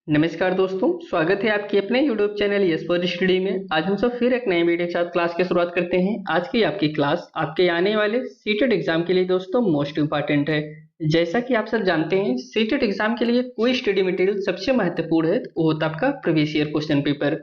नमस्कार दोस्तों, स्वागत है आपके अपने YouTube channel yes for study में। आज हम सब फिर एक नए वीडियो के साथ क्लास की शुरुआत करते हैं। आज की आपकी क्लास आपके आने वाले सीटेट एग्जाम के लिए दोस्तों मोस्ट इंपॉर्टेंट है। जैसा कि आप सब जानते हैं, सीटेट एग्जाम के लिए कोई स्टडी मटेरियल सबसे महत्वपूर्ण है, वो होता है आपका प्रीवियस ईयर क्वेश्चन पेपर।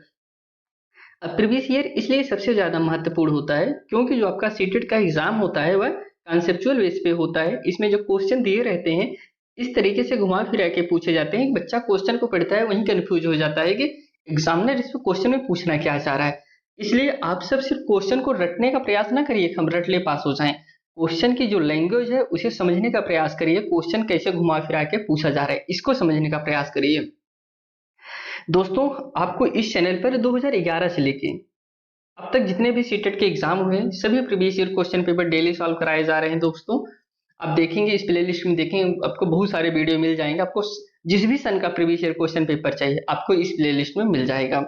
अब प्रीवियस ईयर इसलिए सबसे ज्यादा महत्वपूर्ण होता है क्योंकि जो आपका सीटेट का एग्जाम होता है वह कॉन्सेप्चुअल बेस पे होता है। इसमें जो क्वेश्चन दिए रहते हैं इस तरीके से घुमा फिरा के पूछे जाते हैं, बच्चा क्वेश्चन को पढ़ता है वहीं कंफ्यूज हो जाता है कि एग्जामिनर इस क्वेश्चन में पूछना क्या चाह रहा है। इसलिए आप सब सिर्फ क्वेश्चन को रटने का प्रयास ना करिए कि हम रट ले पास हो जाएं। क्वेश्चन की जो लैंग्वेज है उसे समझने का प्रयास करिए, क्वेश्चन कैसे घुमा फिरा के पूछा जा रहा है इसको समझने का प्रयास करिए। दोस्तों, आपको इस चैनल पर 2011 से लेके अब तक जितने भी सीटेट के एग्जाम हुए हैं सभी previous year question paper daily solve कराए जा रहे हैं। दोस्तों, आप देखेंगे इस प्लेलिस्ट में, देखेंगे आपको बहुत सारे वीडियो मिल जाएंगे। आपको जिस भी सन का प्रीवियस ईयर क्वेश्चन पेपर चाहिए आपको इस प्लेलिस्ट में मिल जाएगा।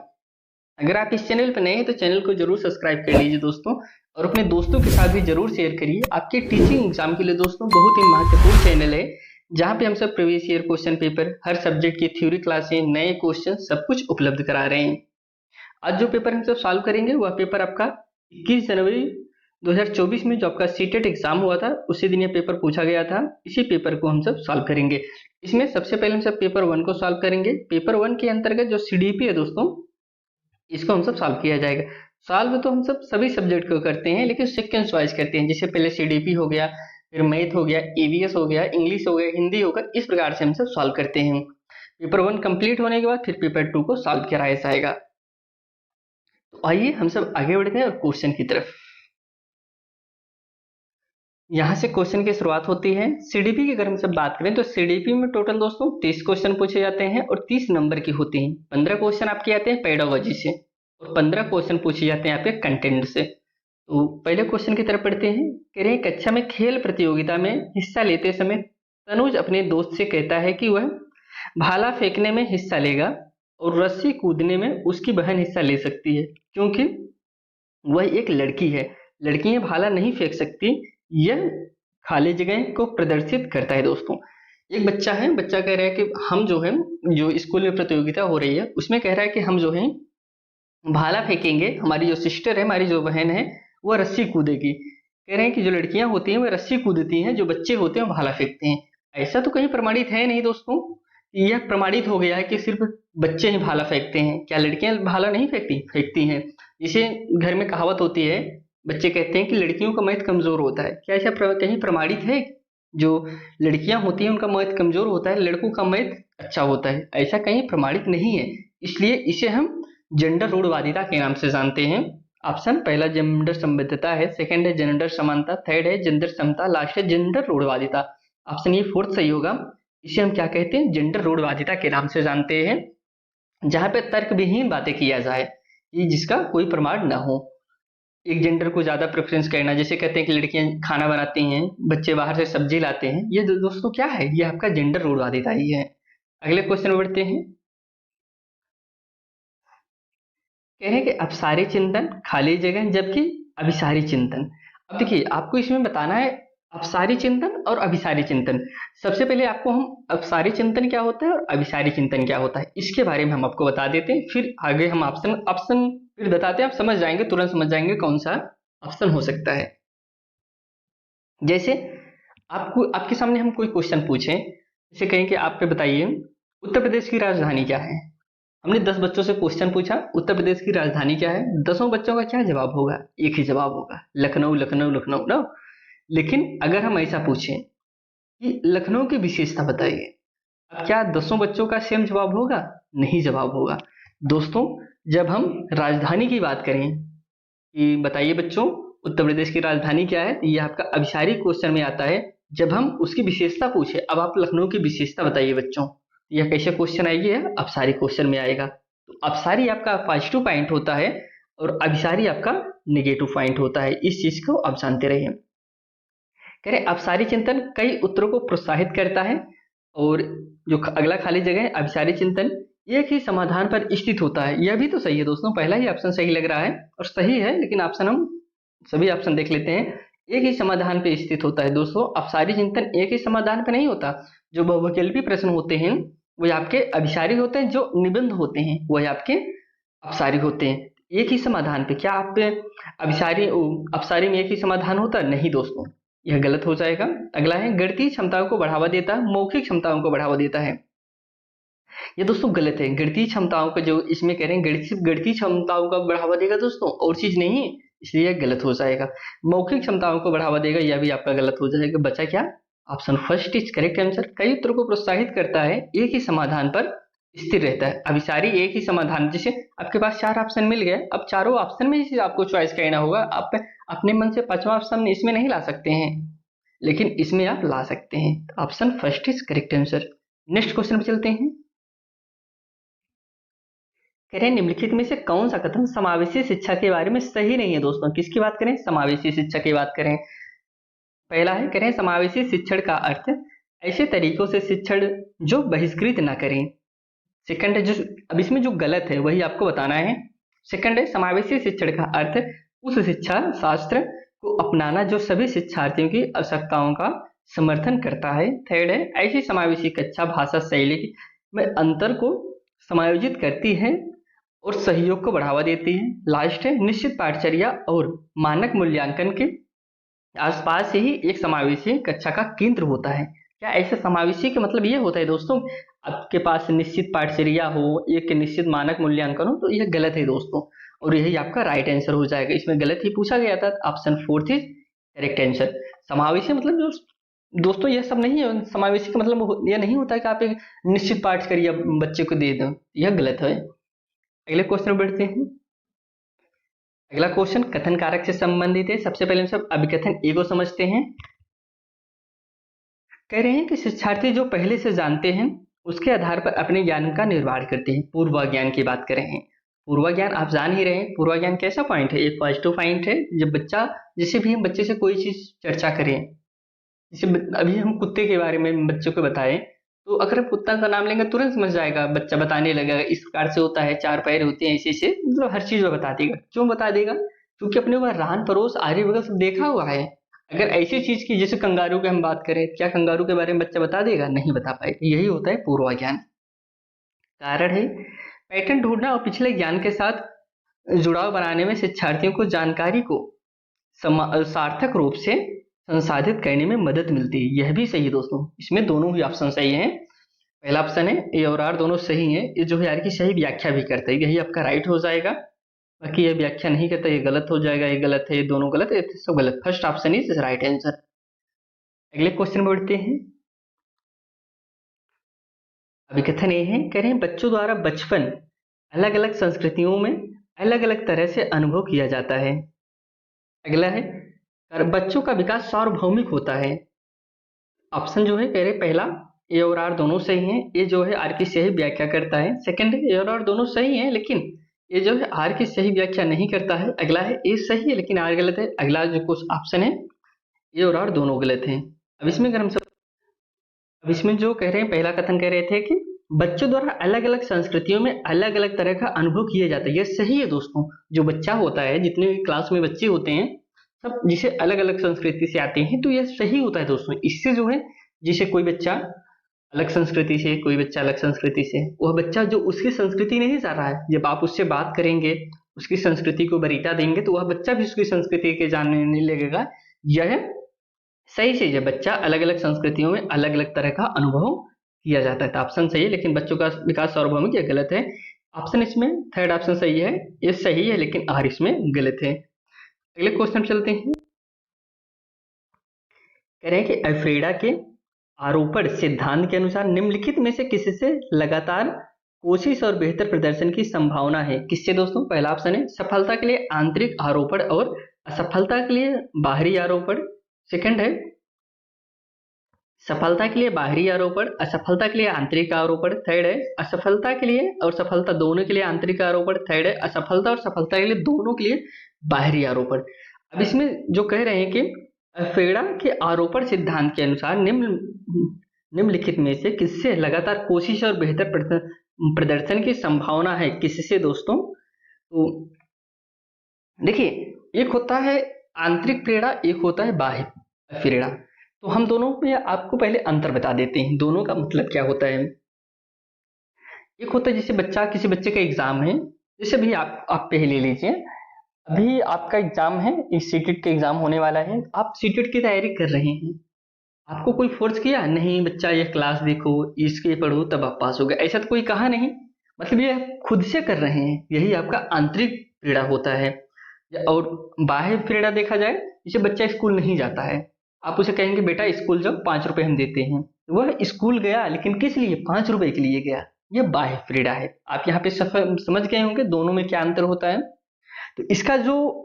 अगर आप इस चैनल पर नए हैं तो चैनल को जरूर सब्सक्राइब कर लीजिए दोस्तों, और अपने दोस्तों के साथ भी जरूर शेयर करिए। आपके टीचिंग एग्जाम के लिए दोस्तों बहुत ही महत्वपूर्ण चैनल है, जहाँ पे हम सब प्रीवियस ईयर क्वेश्चन पेपर, हर सब्जेक्ट की थ्योरी क्लासें, नए क्वेश्चन सब कुछ उपलब्ध करा रहे हैं। आज जो पेपर हम सब सॉल्व करेंगे वह पेपर आपका 21 जनवरी 2024 में जो आपका सीटेट एग्जाम हुआ था उसी दिन ये पेपर पूछा गया था। इसी पेपर को हम सब सॉल्व करेंगे। इसमें सबसे पहले हम सब पेपर 1 को सॉल्व करेंगे। पेपर 1 के अंतर्गत जो सीडीपी है दोस्तों, इसको हम सब सॉल्व किया जाएगा। सॉल्व तो हम सब सभी सब्जेक्ट को करते हैं लेकिन सिक्वेंस वाइज करते हैं। जैसे पहले सीडीपी हो गया, फिर मैथ हो गया, ईवीएस हो गया, इंग्लिश हो गया, हिंदी होगा, इस प्रकार से हम सब सॉल्व करते हैं। पेपर 1 कंप्लीट होने के बाद फिर पेपर 2 को सॉल्व कराया जाएगा। तो आइए हम सब आगे बढ़ते हैं और क्वेश्चन की तरफ। यहाँ से क्वेश्चन की शुरुआत होती है। सीडीपी की अगर हम सब बात करें तो सीडीपी में टोटल दोस्तों 30 क्वेश्चन पूछे जाते हैं और 30 नंबर की होती हैं। 15 क्वेश्चन आपके आते हैं पेडागोजी से और 15 क्वेश्चन पूछे जाते हैं आपके कंटेंट से। तो पहले क्वेश्चन की तरफ पढ़ते हैं। कह रहे हैं कक्षा में खेल प्रतियोगिता में हिस्सा लेते समय तनुज अपने दोस्त से कहता है कि वह भाला फेंकने में हिस्सा लेगा और रस्सी कूदने में उसकी बहन हिस्सा ले सकती है क्योंकि वह एक लड़की है। लड़कियां भाला नहीं फेंक सकती। यह खाली जगह को प्रदर्शित करता है। दोस्तों, एक बच्चा है, बच्चा कह रहा है कि हम जो है, जो स्कूल में प्रतियोगिता हो रही है उसमें कह रहा है कि हम जो है भाला फेंकेंगे, हमारी जो सिस्टर है, हमारी जो बहन है वह रस्सी कूदेगी। कह रहे हैं कि जो लड़कियां होती हैं वह रस्सी कूदती हैं, जो बच्चे होते हैं वो भाला फेंकते हैं। ऐसा तो कहीं प्रमाणित है नहीं दोस्तों। यह प्रमाणित हो गया है कि सिर्फ बच्चे ही भाला फेंकते हैं। क्या लड़कियां भाला नहीं फेंकती? फेंकती हैं। जैसे घर में कहावत होती है, बच्चे कहते हैं कि लड़कियों का मैथ कमजोर होता है। क्या ऐसा कहीं प्रमाणित है? जो लड़कियां होती हैं उनका मैथ कमजोर होता है, लड़कों का मैथ अच्छा होता है? ऐसा कहीं प्रमाणित नहीं है। इसलिए इसे हम जेंडर रूढ़वादिता के नाम से जानते हैं। ऑप्शन पहला जेंडर संबद्धता है, सेकंड है जेंडर समानता, थर्ड है जेंडर समता, लास्ट है जेंडर रूढ़वादिता। ऑप्शन ये फोर्थ सही होगा। इसे हम क्या कहते हैं? जेंडर रूढ़वादिता के नाम से जानते हैं, जहां पे तर्क विहीन बातें किया जाए, ये जिसका कोई प्रमाण ना हो। एक जेंडर को ज्यादा प्रेफरेंस करना, जैसे कहते हैं कि लड़कियां खाना बनाती हैं, बच्चे बाहर से सब्जी लाते हैं, ये दोस्तों क्या है? ये आपका जेंडर रूढ़वादिता ही है। अगले क्वेश्चन में बढ़ते हैं। कह रहे हैं कि अपसारी चिंतन खाली जगह जबकि अभिसारी चिंतन। अब देखिए, आपको इसमें बताना है अपसारी चिंतन और अभिसारी चिंतन। सबसे पहले आपको हम अपसारी चिंतन क्या होता है और अभिसारी चिंतन क्या होता है इसके बारे में हम आपको बता देते हैं, फिर आगे हम ऑप्शन ऑप्शन फिर बताते हैं। आप समझ जाएंगे, तुरंत समझ जाएंगे कौन सा ऑप्शन हो सकता है। जैसे आपको आपके सामने हम कोई क्वेश्चन पूछें, जैसे कहें कि आप पे बताइए उत्तर प्रदेश की राजधानी क्या है। हमने 10 बच्चों से क्वेश्चन पूछा उत्तर प्रदेश की राजधानी क्या है। 10 बच्चों का क्या जवाब होगा? एक ही जवाब होगा, लखनऊ लखनऊ लखनऊ ना। लेकिन अगर हम ऐसा पूछें कि लखनऊ की विशेषता बताइए, अब क्या 10 बच्चों का सेम जवाब होगा? नहीं जवाब होगा। दोस्तों, जब हम राजधानी की बात करें कि बताइए बच्चों उत्तर प्रदेश की राजधानी क्या है, ये आपका अभिसारी क्वेश्चन में आता है। जब हम उसकी विशेषता पूछे, अब आप लखनऊ की विशेषता बताइए बच्चों, यह कैसे क्वेश्चन आएगी? है अपसारी क्वेश्चन में आएगा। तो अपसारी आपका पॉजिटिव पॉइंट होता है और अभिसारी आपका निगेटिव पॉइंट होता है। इस चीज को आप जानते रहिए। कह रहे अपसारी चिंतन कई उत्तरों को प्रोत्साहित करता है और जो अगला खाली जगह है अभिसारी चिंतन एक ही समाधान पर स्थित होता है। यह भी तो सही है दोस्तों, पहला ही ऑप्शन सही लग रहा है और सही है, लेकिन ऑप्शन हम सभी ऑप्शन देख लेते हैं। एक ही समाधान पे स्थित होता है। दोस्तों, अपसारी चिंतन एक ही समाधान पे नहीं होता। जो बहुविकल्पी प्रश्न होते हैं वही आपके अभिसारी होते हैं, जो निबंध होते हैं वही आपके अपसारी होते हैं। एक ही समाधान पे क्या आप अभिसारी अपसारी में एक ही समाधान होता है? नहीं दोस्तों, यह गलत हो जाएगा। अगला है गणितीय क्षमताओं को बढ़ावा देता है, मौखिक क्षमताओं को बढ़ावा देता है। ये दोस्तों गलत है। गणितीय क्षमताओं का जो इसमें कह रहे हैं गणितीय क्षमताओं का बढ़ावा देगा दोस्तों, और चीज नहीं है, इसलिए यह गलत हो जाएगा। मौखिक क्षमताओं को बढ़ावा देगा, यह भी आपका गलत हो जाएगा। बचा क्या? Option first is correct answer. कई उत्तरों को प्रोत्साहित करता है, एक ही समाधान पर स्थिर रहता है। अभिसारी एक ही समाधान, जैसे आपके पास 4 ऑप्शन मिल गए, अब चारों ऑप्शन में से आपको चॉइस करना होगा। आप अपने मन से 5वां ऑप्शन इसमें नहीं ला सकते हैं, लेकिन इसमें आप ला सकते हैं। Option first is correct answer. Next question पे चलते हैं। कह रहे हैं निम्नलिखित में से कौन सा कथन समावेशी शिक्षा के बारे में सही नहीं है दोस्तों? किसकी बात करें? समावेशी शिक्षा की बात करें। पहला है, कह रहे हैं समावेशी शिक्षण का अर्थ ऐसे तरीकों से शिक्षण जो बहिष्कृत ना करें। सेकंड है, जो अब इसमें जो गलत है वही आपको बताना है। सेकंड है, समावेशी शिक्षण का अर्थ उस शिक्षा शास्त्र को अपनाना जो सभी शिक्षार्थियों की आवश्यकताओं का समर्थन करता है। थर्ड है, ऐसी समावेशी कक्षा भाषा शैली में अंतर को समायोजित करती है और सहयोग को बढ़ावा देती है। लास्ट है, निश्चित पाठचर्या और मानक मूल्यांकन के आसपास ही एक समावेशी कक्षा का केंद्र होता है। क्या ऐसे समावेशी के मतलब ये होता है दोस्तों आपके पास निश्चित पाठचर्या हो, एक निश्चित मानक मूल्यांकन हो? तो यह गलत है दोस्तों, और यही आपका राइट आंसर हो जाएगा। इसमें गलत ही पूछा गया था। Option fourth is correct answer. समावेशी मतलब जो दोस्तों यह सब नहीं है। समावेशी का मतलब यह नहीं होता है कि आप एक निश्चित पाठचर्या बच्चे को दे दें, यह गलत है। अगले क्वेश्चन बढ़ते हैं। अगला क्वेश्चन कथन कारक से संबंधित है। सबसे पहले हम सब अभिकथन ए को समझते हैं। कह रहे हैं कि शिक्षार्थी जो पहले से जानते हैं उसके आधार पर अपने ज्ञान का निर्माण करते हैं। पूर्वाज्ञान की बात कर रहे हैं। पूर्वाज्ञान आप जान ही रहे हैं। पूर्वाज्ञान कैसा पॉइंट है? एक पॉजिटिव पॉइंट है। जब बच्चा, जैसे भी हम बच्चे से कोई चीज चर्चा करें, जैसे अभी हम कुत्ते के बारे में बच्चों को बताएं, तो अगर हम कुत्ता का नाम लेंगे तुरंत समझ जाएगा, बच्चा बताने लगेगा इस प्रकार से होता है, 4 पैर होते हैं, ऐसे ऐसे, मतलब हर चीज वो बता देगा। क्यों बता देगा? क्योंकि अपने वह रान पड़ोस आर्य वगैरह सब देखा हुआ है। अगर ऐसी चीज की, जैसे कंगारू की हम बात करें, क्या कंगारू के बारे में बच्चा बता देगा? नहीं बता पाएगा। यही होता है पूर्वाज्ञान। कारण है, पैटर्न ढूंढना और पिछले ज्ञान के साथ जुड़ाव बनाने में शिक्षार्थियों को जानकारी को सार्थक रूप से संसाधित करने में मदद मिलती है। यह भी सही है दोस्तों, इसमें दोनों ही ऑप्शन सही हैं। पहला ऑप्शन है ए और आर दोनों सही हैं। ये जो है यार की सही व्याख्या भी करता है, यही आपका राइट हो जाएगा। बाकी ये व्याख्या नहीं करता, ये गलत हो जाएगा। ये गलत है, ये दोनों गलत है, सब गलत। First option is right answer. अगले क्वेश्चन में बढ़ते हैं। अभिकथन ये है, कह रहे हैं बच्चों द्वारा बचपन अलग अलग संस्कृतियों में अलग अलग तरह से अनुभव किया जाता है। अगला है, बच्चों का विकास सार्वभौमिक होता है। ऑप्शन जो है कह रहे पहला ए और आर दोनों सही हैं। ये जो है आर की सही व्याख्या करता है। सेकंड है, ए और आर दोनों सही हैं, लेकिन ये जो है आर की सही व्याख्या नहीं करता है। अगला है, ए सही है लेकिन आर गलत है। अगला जो कुछ ऑप्शन है ए और आर दोनों गलत हैं। अब इसमें अगर हम सब, अब इसमें जो कह रहे हैं, पहला कथन कह रहे थे कि बच्चों द्वारा अलग अलग संस्कृतियों में अलग अलग तरह का अनुभव किया जाता है। यह सही है दोस्तों। जो बच्चा होता है, जितने भी क्लास में बच्चे होते हैं, सब जिसे अलग अलग संस्कृति से आते हैं, तो यह सही होता है दोस्तों। इससे जो है, जैसे कोई बच्चा अलग संस्कृति से, कोई बच्चा अलग संस्कृति से, वह बच्चा जो उसकी संस्कृति नहीं जा रहा है, जब आप उससे बात करेंगे, उसकी संस्कृति को वरीयता देंगे, तो वह बच्चा भी उसकी संस्कृति के जानने नहीं लगेगा। यह सही चीज है। बच्चा अलग अलग संस्कृतियों में अलग अलग तरह का अनुभव किया जाता है। तो ऑप्शन सही है, लेकिन बच्चों का विकास सार्वभौमिक, यह गलत है। ऑप्शन इसमें थर्ड ऑप्शन सही है, ये सही है, लेकिन आर इसमें गलत है। अगले क्वेश्चन चलते हैं। कह रहे हैं कि अल्फ्रेडा के आरोपण सिद्धांत के अनुसार निम्नलिखित में से किससे लगातार कोशिश और बेहतर प्रदर्शन की संभावना है? किससे दोस्तों? पहला ऑप्शन है सफलता के लिए आंतरिक आरोपण और असफलता के लिए बाहरी आरोपण। सेकंड है सफलता के लिए बाहरी आरोपण, असफलता के लिए आंतरिक आरोपण। थर्ड है असफलता के लिए और सफलता दोनों के लिए आंतरिक आरोपण। थर्ड है असफलता और सफलता के लिए दोनों के लिए बाहरी आरोपण। अब इसमें जो कह रहे हैं कि अल्फ्रेडा के आरोपण सिद्धांत के अनुसार निम्नलिखित में से किससे लगातार कोशिश और बेहतर प्रदर्शन की संभावना है? किससे दोस्तों? तो देखिए, एक होता है आंतरिक प्रेरणा, एक होता है बाह्य प्रेरणा। तो हम दोनों में आपको पहले अंतर बता देते हैं, दोनों का मतलब क्या होता है। एक होता है जैसे बच्चा, किसी बच्चे का एग्जाम है, जैसे भी आप पहले ले लीजिए, अभी आपका एग्जाम है, इस सीटेट का एग्जाम होने वाला है, आप सीटेट की तैयारी कर रहे हैं, आपको कोई फोर्स किया नहीं, बच्चा ये क्लास देखो, इसके पढ़ो तब आप पास हो गए, ऐसा तो कोई कहा नहीं। मतलब ये आप खुद से कर रहे हैं, यही आपका आंतरिक प्रेरणा होता है। और बाह्य प्रेरणा देखा जाए, जैसे बच्चा स्कूल नहीं जाता है, आप उसे कहेंगे बेटा स्कूल जाओ, 5 रुपए हम देते हैं, वह स्कूल गया, लेकिन किस लिए? 5 रुपए के लिए गया। यह बाह्य प्रेरणा है। आप यहाँ पे सफल समझ गए होंगे दोनों में क्या अंतर होता है। तो इसका जो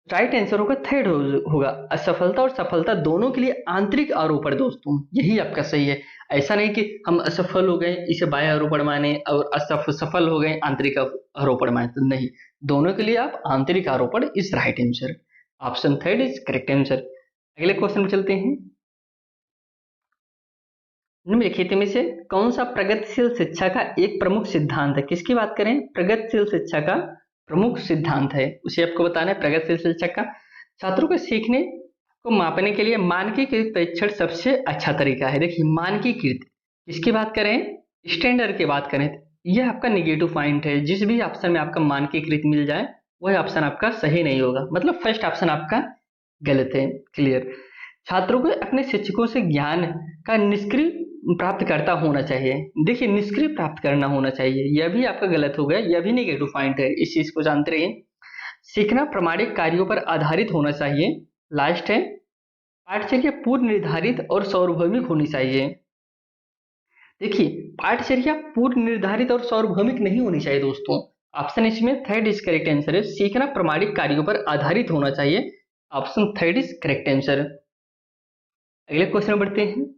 राइट आंसर होगा थर्ड होगा, असफलता और सफलता दोनों के लिए आंतरिक आरोपण दोस्तों, यही आपका सही है। ऐसा नहीं कि हम असफल हो गए इसे बाह्य आरोपण माने और सफल हो गए आंतरिक आरोपण माने, तो नहीं, दोनों के लिए आप आंतरिक आरोपण is right answer. Option third is correct answer. अगले क्वेश्चन में चलते हैं। निम्नलिखित में से कौन सा प्रगतिशील शिक्षा का एक प्रमुख सिद्धांत है? किसकी बात करें? प्रगतिशील शिक्षा का प्रमुख सिद्धांत है, उसे आपको बताना है। प्रगतिशील शिक्षा का छात्रों के सीखने को मापने के लिए मानकीकृत परीक्षण सबसे अच्छा तरीका है। देखिए मानकीकृत किसकी बात करें? स्टैंडर्ड की बात करें, यह आपका निगेटिव पॉइंट है। जिस भी ऑप्शन में आपका मानकीकृत मिल जाए वह ऑप्शन आपका सही नहीं होगा, मतलब फर्स्ट ऑप्शन आपका गलत है। क्लियर। छात्रों को अपने शिक्षकों से ज्ञान का निष्क्रिय प्राप्त करता होना चाहिए। देखिए निष्क्रिय प्राप्त करना होना चाहिए, यह भी आपका गलत हो गया, यह भी नेगेटिव पॉइंट है, इस चीज को जानते रहिए। सीखना प्रामाणिक कार्यों पर आधारित होना चाहिए। लास्ट है पाठचर्या पूर्व निर्धारित और सार्वभौमिक होनी चाहिए। देखिए पाठचर्या पूर्व निर्धारित और सार्वभौमिक नहीं होनी चाहिए दोस्तों। ऑप्शन इसमें थर्ड इज करेक्ट आंसर है, सीखना प्रामाणिक कार्यों पर आधारित होना चाहिए। Option third is correct answer. अगले क्वेश्चन में बढ़ते हैं।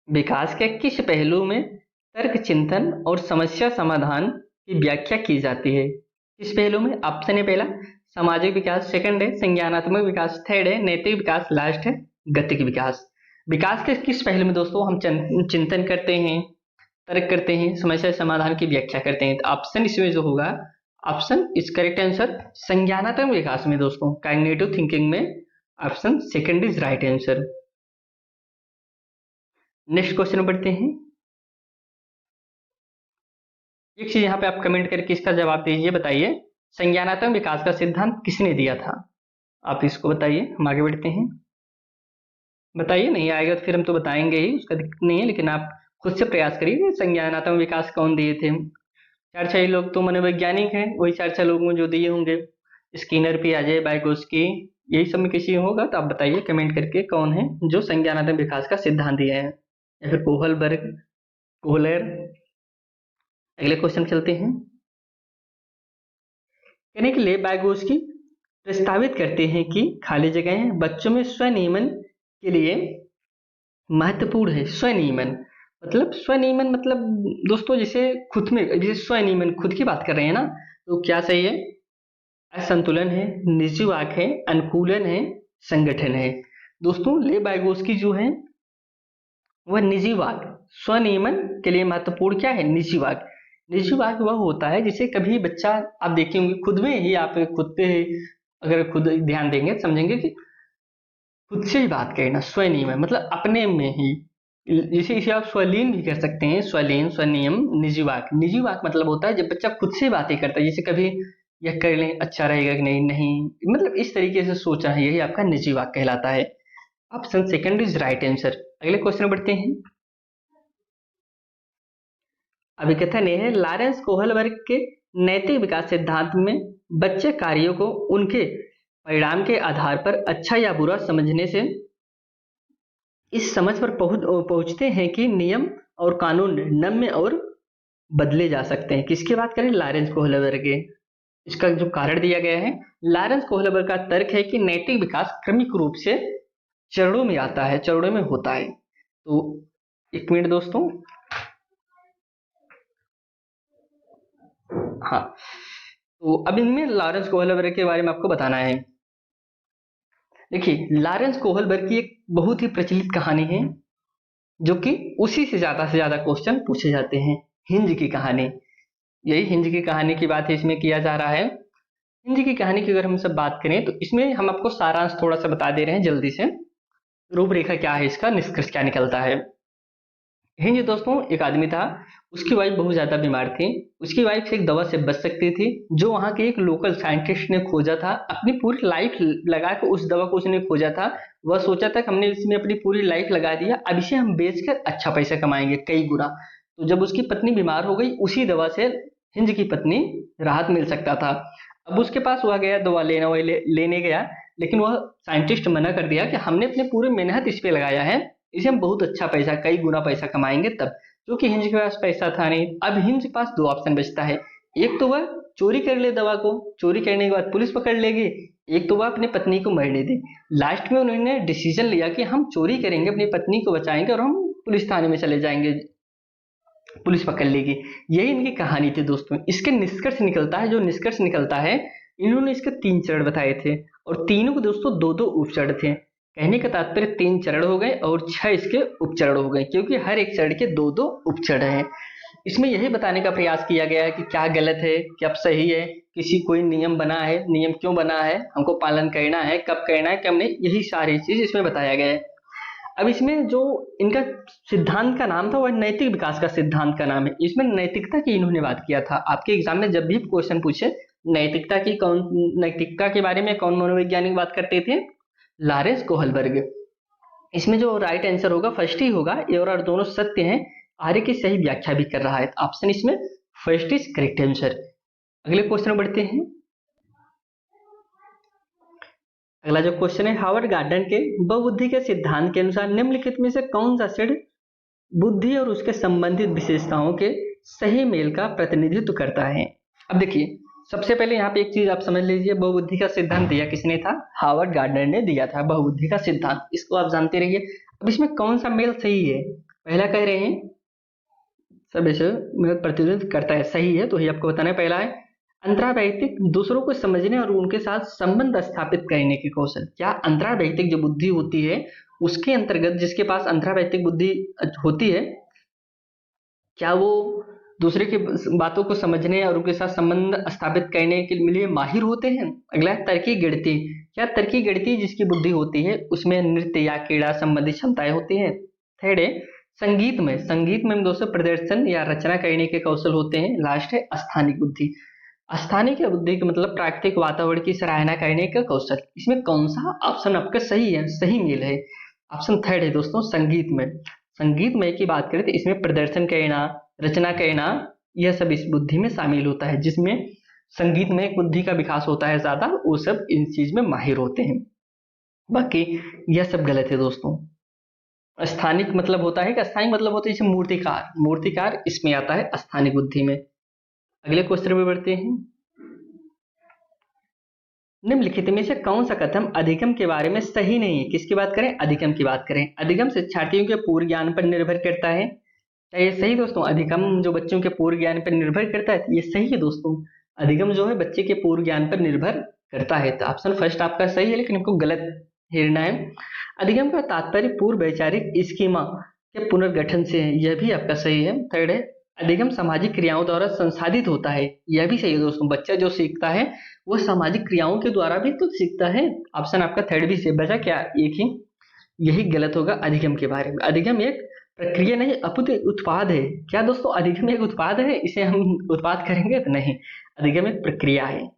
विकास के किस पहलू में तर्क चिंतन और समस्या समाधान की व्याख्या की जाती है? किस पहलू में? ऑप्शन है पहला सामाजिक विकास, सेकंड है संज्ञानात्मक विकास, थर्ड है नैतिक विकास, लास्ट है गतिक विकास। विकास के किस पहलू में दोस्तों हम चिंतन करते हैं, तर्क करते हैं, समस्या समाधान की व्याख्या करते हैं? तो ऑप्शन इसमें जो होगा, ऑप्शन इज करेक्ट आंसर संज्ञानात्मक विकास में दोस्तों, कॉग्निटिव थिंकिंग में। Option second is right answer. Next question बढ़ते हैं। एक चीज यहाँ पे आप कमेंट करके इसका जवाब दीजिए, बताइए संज्ञानात्मक विकास का सिद्धांत किसने दिया था? आप इसको बताइए, हम आगे बढ़ते हैं। बताइए, नहीं आएगा तो फिर हम तो बताएंगे ही, उसका दिक्कत नहीं है, लेकिन आप खुद से प्रयास करिए। संज्ञानात्मक विकास कौन दिए थे? चार छह लोग तो मनोवैज्ञानिक हैं, वही चार छह लोग जो दिए होंगे, स्किनर, पियाजे, वाइगोस्की, यही सब में किसी होगा तो आप बताइए कमेंट करके कौन है जो संज्ञानात्मक विकास का सिद्धांत दिया है, या फिर कोहलबर्ग, कोहलर। अगले क्वेश्चन चलते हैं। कहने के लिए वाइगोस्की प्रस्तावित करते हैं कि खाली जगहें बच्चों में स्वनियमन के लिए महत्वपूर्ण है। स्वनियमन मतलब दोस्तों जैसे खुद में, जैसे स्वनियमन खुद की बात कर रहे हैं ना, तो क्या सही है? असंतुलन है, निजी वाक है, अनुकूलन है, संगठन है। दोस्तों ले वाइगोस्की जो है वह निजी वाक, स्वनियमन के लिए महत्वपूर्ण क्या है? निजी वाक। निजी वाक वह होता है जिसे कभी बच्चा, आप देखे होंगे खुद में ही, आप खुद पे अगर खुद ध्यान देंगे तो समझेंगे कि खुद से ही बात करना स्वनियमन, मतलब अपने में ही। जैसे इसे आप स्वलीन भी कर सकते हैं, स्वलीन, स्वनियम, निजी वाक। निजी वाक मतलब होता है जब बच्चा खुद से बातें करता है, जैसे कभी यह कर लें अच्छा रहेगा कि नहीं, नहीं, मतलब इस तरीके से सोचा है, यही आपका निजी वाक कहलाता है। Option second is right answer. अगले क्वेश्चन बढ़ते हैं। अभिकथन यह है, लॉरेंस कोहलबर्ग के नैतिक विकास सिद्धांत में बच्चे कार्यों को उनके परिणाम के आधार पर अच्छा या बुरा समझने से इस समझ पर पहुंचते हैं कि नियम और कानून नम्य और बदले जा सकते हैं। किसकी बात करें? लॉरेंस कोहलबर्ग के। इसका जो कारण दिया गया है, लॉरेंस कोहलबर्ग का तर्क है कि नैतिक विकास क्रमिक रूप से चरणों में आता है, चरणों में होता है। तो एक मिनट दोस्तों, हाँ, तो अब इनमें लॉरेंस कोहलबर्ग के बारे में आपको बताना है। देखिए लॉरेंस कोहलबर्ग की एक बहुत ही प्रचलित कहानी है, जो कि उसी से ज्यादा क्वेश्चन पूछे जाते हैं, हिंज की कहानी। यही हिंज की कहानी की बात इसमें किया जा रहा है। हिंज की कहानी की अगर हम सब बात करें तो इसमें हम आपको सारांश थोड़ा सा बता दे रहे हैं जल्दी से, रूपरेखा क्या है इसका, निष्कर्ष क्या निकलता है। हिंज दोस्तों एक आदमी था, उसकी वाइफ बहुत ज्यादा बीमार थी। उसकी वाइफ एक दवा से बच सकती थी जो वहां के एक लोकल साइंटिस्ट ने खोजा था। अपनी पूरी लाइफ लगा के उस दवा को उसने खोजा था। वह सोचा था कि हमने इसमें अपनी पूरी लाइफ लगा दिया, अब इसे हम बेचकर अच्छा पैसा कमाएंगे कई गुना। तो जब उसकी पत्नी बीमार हो गई, उसी दवा से हिंज की पत्नी राहत मिल सकता था। अब उसके पास वह गया, दवा लेने गया, लेकिन वह साइंटिस्ट मना कर दिया कि हमने अपने पूरे मेहनत इस पे लगाया है, इसे हम बहुत अच्छा पैसा, कई गुना पैसा कमाएंगे तब। क्योंकि हिंज के पास पैसा था नहीं। अब हिंज के पास दो ऑप्शन बचता है, एक तो वह चोरी कर ले दवा को, चोरी करने के बाद पुलिस पकड़ लेगी, एक तो वह अपनी पत्नी को मरने दे। लास्ट में उन्होंने डिसीजन लिया कि हम चोरी करेंगे, अपनी पत्नी को बचाएंगे और हम पुलिस थाने में चले जाएंगे, पुलिस पकड़ लेगी। यही इनकी कहानी थी दोस्तों। इसके निष्कर्ष निकलता है, जो निष्कर्ष निकलता है, इन्होंने इसके 3 चरण बताए थे और तीनों को दोस्तों 2-2 उपचरण थे। कहने का तात्पर्य 3 चरण हो गए और 6 इसके उपचरण हो गए, क्योंकि हर एक चरण के 2-2 उपचरण हैं। इसमें यही बताने का प्रयास किया गया है कि क्या गलत है, क्या सही है, किसी कोई नियम बना है, नियम क्यों बना है, हमको पालन करना है, कब करना है, कब नहीं, यही सारी चीज इसमें बताया गया है। अब इसमें जो इनका सिद्धांत का नाम था वह नैतिक विकास का सिद्धांत का नाम है। इसमें नैतिकता की इन्होंने बात किया था। आपके एग्जाम में जब भी क्वेश्चन पूछे नैतिकता के बारे में कौन मनोवैज्ञानिक बात करते थे, लॉरेंस कोहलबर्ग। इसमें जो राइट आंसर होगा फर्स्ट ही होगा, ये और दोनों सत्य हैं। आर्य की सही व्याख्या भी कर रहा है, ऑप्शन इसमें फर्स्ट इज करेक्ट आंसर। अगले क्वेश्चन बढ़ते हैं। अगला जो क्वेश्चन है, हार्वर्ड गार्डन के बहुबुद्धि के सिद्धांत के अनुसार निम्नलिखित में से कौन सा शेड बुद्धि और उसके संबंधित विशेषताओं के सही मेल का प्रतिनिधित्व करता है। अब देखिए, सबसे पहले यहाँ पे एक चीज आप समझ लीजिए, बहुबुद्धि का सिद्धांत दिया किसने था, हार्वर्ड गार्डनर ने दिया था बहुबुद्धि का सिद्धांत, इसको आप जानते रहिए। अब इसमें कौन सा मेल सही है, पहला कह रहे हैं सब इसे मेल प्रतिनिधित्व करता है, सही है, तो ये आपको बताना है। पहला है अंतरावैयक्तिक दूसरों को समझने और उनके साथ संबंध स्थापित करने के कौशल। क्या अंतरावैयक्तिक जो बुद्धि होती है उसके अंतर्गत, जिसके पास अंतरावैयक्तिक बुद्धि होती है, क्या वो दूसरे की बातों को समझने और उनके साथ संबंध स्थापित करने के लिए माहिर होते हैं। अगला है तर्की गणितीय। क्या तर्की गणितीय जिसकी बुद्धि होती है उसमें नृत्य या क्रीड़ा संबंधी क्षमताएं होती है। थर्ड है संगीत में दोस्तों प्रदर्शन या रचना करने के कौशल होते हैं। लास्ट है स्थानिक बुद्धि। स्थानिक बुद्धि का मतलब प्राकृतिक वातावरण की सराहना करने का कौशल। इसमें कौन सा ऑप्शन आपका सही है, सही मेल है, ऑप्शन थर्ड है दोस्तों, संगीत में की बात करें तो इसमें प्रदर्शन करना, रचना करना, यह सब इस बुद्धि में शामिल होता है। जिसमें संगीत में एक बुद्धि का विकास होता है ज्यादा, वो सब इन चीज में माहिर होते हैं। बाकी यह सब गलत है दोस्तों। स्थानिक मतलब होता है कि स्थानिक मतलब होता है जैसे मूर्तिकार इसमें आता है स्थानिक बुद्धि में। अगले क्वेश्चन में बढ़ते हैं। निम्नलिखित में से कौन सा कथन अधिगम के बारे में सही नहीं है। किसकी बात करें, अधिगम की बात करें। अधिगम शिक्षार्थियों के पूर्व ज्ञान पर निर्भर करता है, क्या ये सही दोस्तों। अधिगम जो बच्चों के पूर्व ज्ञान पर निर्भर करता है, ये सही है दोस्तों। अधिगम जो है बच्चे के पूर्व ज्ञान पर निर्भर करता है, तो ऑप्शन फर्स्ट आपका सही है, लेकिन आपको गलत हेरना है। अधिगम का तात्पर्य पूर्व वैचारिक स्कीमा के पुनर्गठन से है, यह भी आपका सही है। थर्ड है अधिगम सामाजिक क्रियाओं द्वारा संसाधित होता है, यह भी सही है दोस्तों। बच्चा जो सीखता है वो सामाजिक क्रियाओं के द्वारा भी तो सीखता है, ऑप्शन आपका थर्ड भी से बचा क्या, एक ही, यही गलत होगा अधिगम के बारे में। अधिगम एक प्रक्रिया नहीं अपितु उत्पाद है। क्या दोस्तों अधिगम एक उत्पाद है, इसे हम उत्पाद करेंगे तो नहीं, अधिगम एक प्रक्रिया है,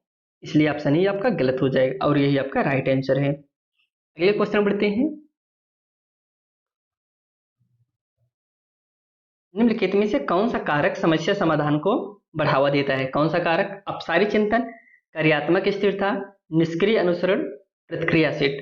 इसलिए ऑप्शन ही आपका गलत हो जाएगा और यही आपका राइट आंसर है। अगले क्वेश्चन बढ़ते हैं। निम्नलिखित में से कौन सा कारक समस्या समाधान को बढ़ावा देता है। कौन सा कारक, अपसारी चिंतन, कार्यात्मक स्थिरता, निष्क्रिय अनुसरण, प्रतिक्रिया सेट।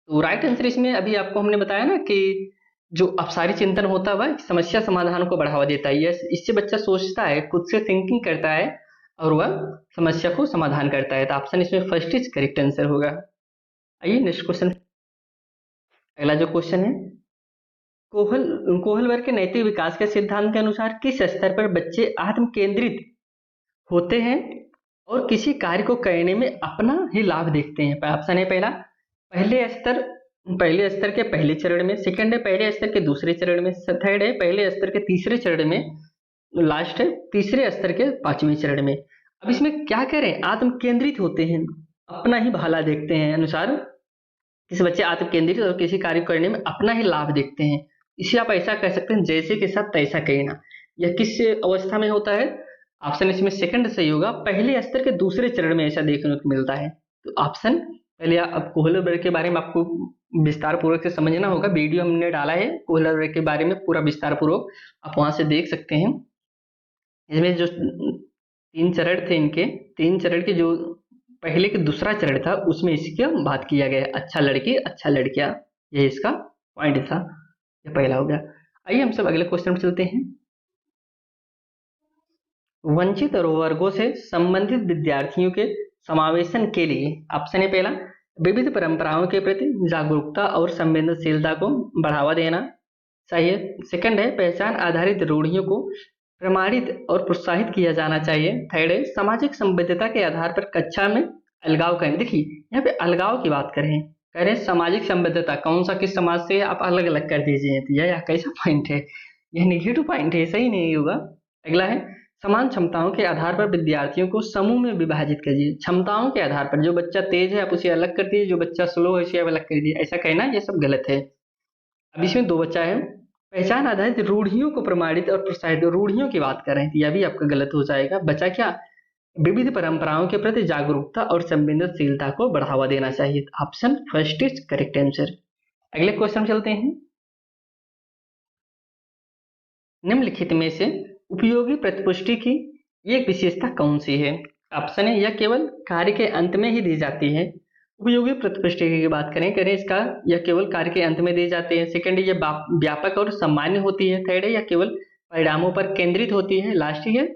तो राइट आंसर इसमें अभी आपको हमने बताया ना कि जो अपसारी चिंतन होता है वह समस्या समाधान को बढ़ावा देता है। इससे बच्चा सोचता है, खुद से थिंकिंग करता है और वह समस्या को समाधान करता है, तो ऑप्शन इसमें फर्स्ट इज करेक्ट आंसर होगा। आइए नेक्स्ट क्वेश्चन। अगला जो क्वेश्चन है, कोहलबर्ग के नैतिक विकास के सिद्धांत के अनुसार किस स्तर पर बच्चे आत्म केंद्रित होते हैं और किसी कार्य को करने में अपना ही लाभ देखते हैं। ऑप्शन है पहला पहले स्तर के पहले चरण में, सेकंड है पहले स्तर के दूसरे चरण में, थर्ड है पहले स्तर के तीसरे चरण में, लास्ट है तीसरे स्तर के 5वें चरण में। अब इसमें क्या करें, आत्म केंद्रित होते हैं, अपना ही भला देखते हैं। अनुसार किस बच्चे आत्म केंद्रित और किसी कार्य करने में अपना ही लाभ देखते हैं, इसे आप ऐसा कह सकते हैं जैसे के साथ तैसा कहना। यह किस अवस्था में होता है? ऑप्शन इसमें सेकंड सही होगा, पहले स्तर के दूसरे चरण में ऐसा देखने को मिलता है। तो ऑप्शन पहले अब कोहलर वर्ग के बारे में आपको विस्तार पूर्वक से समझना होगा। वीडियो हमने डाला है कोहलर वर्ग के बारे में पूरा विस्तार पूर्वक, आप वहां से देख सकते हैं। इसमें जो 3 चरण थे, इनके 3 चरण के जो पहले के दूसरा चरण था उसमें इसकी बात किया गया, अच्छा लड़के अच्छा लड़कियां, ये इसका पॉइंट था। ये पहला हो गया। आइए हम सब अगले क्वेश्चन पर चलते हैं। वंचित और वर्गों से संबंधित विद्यार्थियों के समावेशन के लिए ऑप्शन है पहला, विविध परंपराओं के प्रति जागरूकता और संवेदनशीलता को बढ़ावा देना, सही है। सेकंड है, पहचान आधारित रूढ़ियों को प्रमाणित और प्रोत्साहित किया जाना चाहिए। थर्ड है, सामाजिक संबद्धता के आधार पर कक्षा में अलगाव करें। देखिए यहाँ पे अलगाव की बात कह रहे हैं सामाजिक संबद्धता, कौन सा किस समाज से आप अलग अलग कर दीजिए, तो यह कैसा पॉइंट है? यह नेगेटिव पॉइंट है, सही नहीं होगा। अगला है, समान क्षमताओं के आधार पर विद्यार्थियों को समूह में विभाजित कीजिए। क्षमताओं के आधार पर, जो बच्चा तेज है आप उसे अलग कर दीजिए, जो बच्चा स्लो है उसे अलग कर दीजिए, ऐसा कहना ये सब गलत है। अब इसमें 2 बच्चा है, पहचान आधारित रूढ़ियों को प्रमाणित और प्रोत्साहित, रूढ़ियों की बात कर रहे हैं, यह भी आपका गलत हो जाएगा। बचा क्या? विविध परंपराओं के प्रति जागरूकता और संवेदनशीलता को बढ़ावा देना चाहिए। Option first is correct answer. अगले क्वेश्चन चलते हैं। निम्नलिखित में से उपयोगी प्रतिपुष्टि की एक विशेषता कौन सी है? ऑप्शन है, यह केवल कार्य के अंत में ही दी जाती है। उपयोगी प्रतिपुष्टि की बात करें इसका, यह केवल कार्य के अंत में दी जाते हैं। सेकंड, ये व्यापक और सामान्य होती है। थर्ड है, यह केवल परिणामों पर केंद्रित होती है। लास्ट है,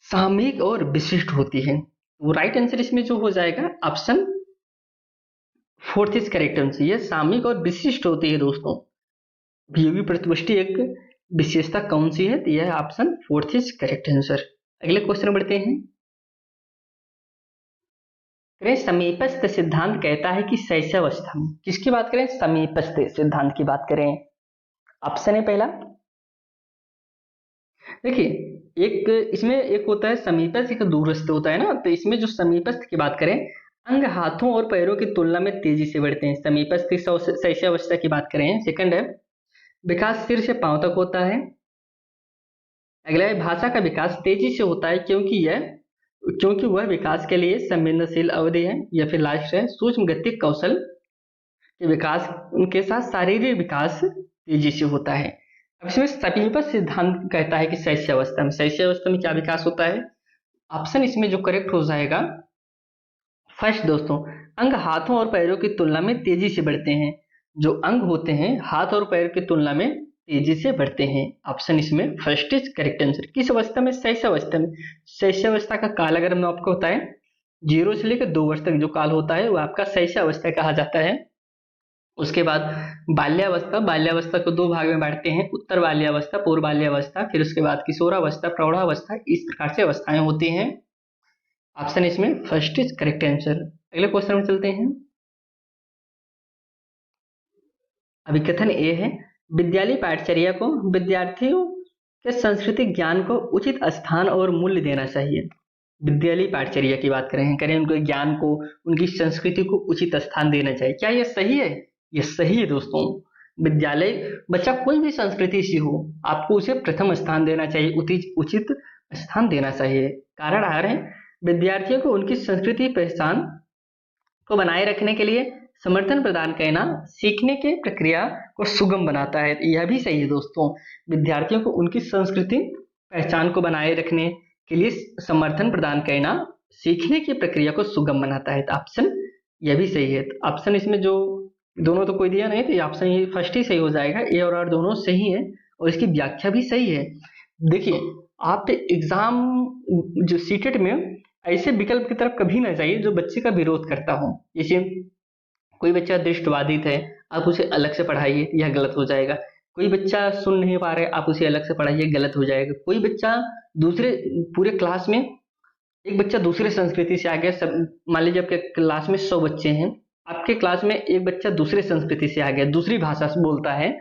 सामयिक और विशिष्ट होती है। तो राइट आंसर इसमें जो हो जाएगा option fourth is correct answer. यह सामयिक और विशिष्ट होती है दोस्तों। उपयोगी प्रतिपुष्टि एक विशेषता कौन सी है? तो यह option fourth is correct answer. अगले क्वेश्चन बढ़ते हैं। समीपस्थ सिद्धांत कहता है कि शैशवावस्था में, किसकी बात करें? समीपस्थ सिद्धांत की बात करें। ऑप्शन है पहला, देखिए एक इसमें एक होता है समीपस्थ, एक दूरस्थ होता है ना। तो इसमें जो समीपस्थ की बात करें, अंग हाथों और पैरों की तुलना में तेजी से बढ़ते हैं। समीपस्थ शैशवावस्था की बात करें। सेकंड है, विकास सिर से पांव तक होता है। अगला है, भाषा का विकास तेजी से होता है क्योंकि वह विकास के लिए संवेदनशील अवधि है। या फिर लास्ट है, सूक्ष्म गतिक कौशल के विकास उनके साथ शारीरिक विकास तेजी से होता है। अब इसमें समीपस्थ सिद्धांत कहता है कि शैशवावस्था में क्या विकास होता है? ऑप्शन इसमें जो करेक्ट हो जाएगा फर्स्ट दोस्तों, अंग हाथों और पैरों की तुलना में तेजी से बढ़ते हैं। जो अंग होते हैं हाथ और पैर की तुलना में तेजी से बढ़ते हैं। ऑप्शन इसमें फर्स्ट इज करेक्ट आंसर। किस अवस्था में? शैशवावस्था में। शैशवावस्था का काल अगर मैं आपको बताएं, 0 से लेकर 2 वर्ष तक जो काल होता है वो आपका शैशवावस्था कहा जाता है। उसके बाद बाल्यावस्था को 2 भाग में बांटते हैं, उत्तर बाल्यावस्था, पूर्व बाल्यावस्था, फिर उसके बाद किशोरावस्था, प्रौढ़ावस्था, इस प्रकार से अवस्थाएं होती हैं। ऑप्शन इसमें फर्स्ट इज करेक्ट आंसर। अगले क्वेश्चन में चलते हैं। अभी कथन ए है, विद्यालय पाठचर्या को विद्यार्थियों के सांस्कृतिक ज्ञान को उचित स्थान और मूल्य देना चाहिए। विद्यालय पाठचर्या की बात करें उनके ज्ञान को, उनकी संस्कृति को उचित स्थान देना चाहिए। क्या यह सही है? यह सही है दोस्तों। विद्यालय, बच्चा कोई भी संस्कृति से हो, आपको उसे प्रथम स्थान देना चाहिए, उचित स्थान देना चाहिए। कारण आ रहे हैं, विद्यार्थियों को उनकी संस्कृति पहचान को बनाए रखने के लिए समर्थन प्रदान करना सीखने के प्रक्रिया को सुगम बनाता है। यह भी सही है दोस्तों। विद्यार्थियों को उनकी संस्कृति पहचान को बनाए रखने के लिए समर्थन प्रदान करना सीखने की प्रक्रिया को सुगम बनाता है। तो ऑप्शन यह भी सही है। तो ऑप्शन इसमें जो दोनों तो कोई दिया नहीं, तो ऑप्शन ये फर्स्ट ही सही हो जाएगा। ए और आर दोनों सही है और इसकी व्याख्या भी सही है। देखिए आप एग्जाम जो सीटेट में ऐसे विकल्प की तरफ कभी ना जाइए जो बच्चे का विरोध करता हो। जैसे कोई बच्चा दृष्टिबाधित है, आप उसे अलग से पढ़ाइए, यह गलत हो जाएगा। कोई बच्चा सुन नहीं पा रहा है, आप उसे अलग से पढ़ाइए, गलत हो जाएगा। कोई बच्चा दूसरे पूरे क्लास में एक बच्चा दूसरे संस्कृति से आ गया, सब मान लीजिए आपके क्लास में 100 बच्चे हैं, आपके क्लास में एक बच्चा दूसरे संस्कृति से आ गया, दूसरी भाषा से बोलता है,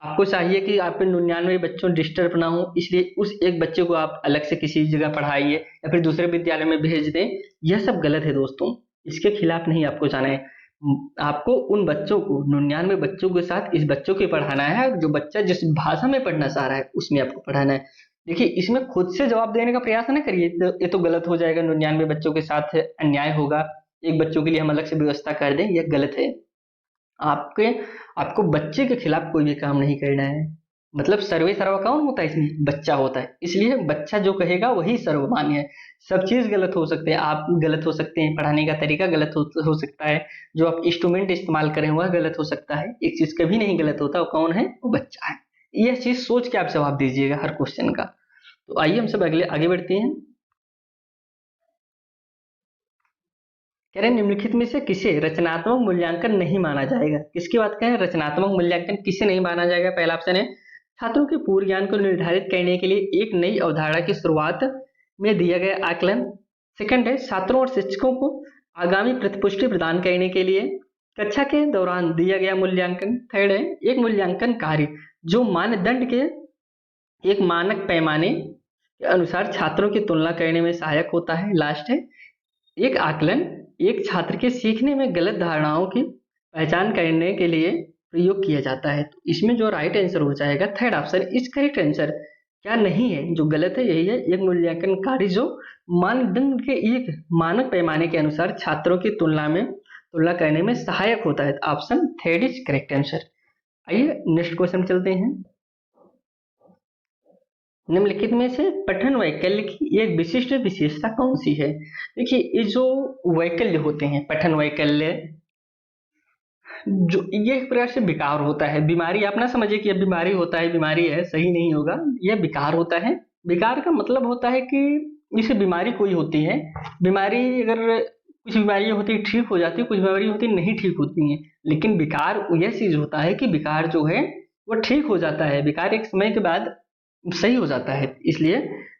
आपको चाहिए कि आपके 99 बच्चों डिस्टर्ब ना हो, इसलिए उस एक बच्चे को आप अलग से किसी जगह पढ़ाइए या फिर दूसरे विद्यालय में भेज दें। यह सब गलत है दोस्तों, इसके खिलाफ नहीं आपको जाना है। आपको उन बच्चों को 99 बच्चों के साथ इस बच्चों को पढ़ाना है, जो बच्चा जिस भाषा में पढ़ना चाह रहा है उसमें आपको पढ़ाना है। देखिए, इसमें खुद से जवाब देने का प्रयास ना करिए, ये तो गलत हो जाएगा, 99 बच्चों के साथ अन्याय होगा, एक बच्चों के लिए हम अलग से व्यवस्था कर दें, यह गलत है। आपके आपको बच्चे के खिलाफ कोई भी काम नहीं करना है। मतलब सर्वे सर्वा कौन होता है इसमें? बच्चा होता है, इसलिए बच्चा जो कहेगा वही सर्वमान्य है। सब चीज गलत हो सकते हैं, आप गलत हो सकते हैं, पढ़ाने का तरीका गलत हो सकता है, जो आप इंस्ट्रूमेंट इस्तेमाल करें वह गलत हो सकता है। एक चीज कभी नहीं गलत होता, वो कौन है? वो बच्चा है। यह चीज सोच के आप जवाब दीजिएगा हर क्वेश्चन का। तो आइए हम सब अगले आगे बढ़ते हैं। कह रहे हैं निम्नलिखित में से किसे रचनात्मक मूल्यांकन नहीं माना जाएगा? किसकी बात करें? रचनात्मक मूल्यांकन किसे नहीं माना जाएगा? पहला ऑप्शन है छात्रों के पूर्व ज्ञान को निर्धारित करने के लिए एक नई अवधारणा की शुरुआत में दिया गया आकलन। सेकंड है छात्रों और शिक्षकों को आगामी प्रतिपुष्टि प्रदान करने के लिए कक्षा के दौरान दिया गया मूल्यांकन। थर्ड है एक मूल्यांकन कार्य जो मानदंड के एक मानक पैमाने के अनुसार छात्रों की तुलना करने में सहायक होता है। लास्ट है एक आकलन एक छात्र के सीखने में गलत धारणाओं की पहचान करने के लिए प्रयोग किया जाता है। तो इसमें जो राइट आंसर हो जाएगा third option is correct answer. क्या नहीं है, जो गलत है यही है, एक मूल्यांकन कार्य जो मानदंड के एक मानक पैमाने के अनुसार छात्रों की तुलना करने में सहायक होता है। Option third is correct answer. आइए नेक्स्ट क्वेश्चन चलते हैं। निम्नलिखित में से पठन वैकल्य की एक विशिष्ट विशेषता कौन सी है? देखिए, ये जो वैकल्य होते हैं, पठन वैकल्य, जो ये एक प्रकार से विकार होता है। बीमारी आप ना समझिए कि यह बीमारी होता है, बीमारी है, सही नहीं होगा, यह विकार होता है। विकार का मतलब होता है कि जैसे बीमारी कोई होती है, बीमारी अगर कुछ बीमारियां होती है ठीक हो जाती है, कुछ बीमारी होती है नहीं ठीक होती हैं। लेकिन विकार यह चीज होता है कि विकार जो है वो ठीक हो जाता है, विकार एक समय के बाद सही हो जाता है। इसलिए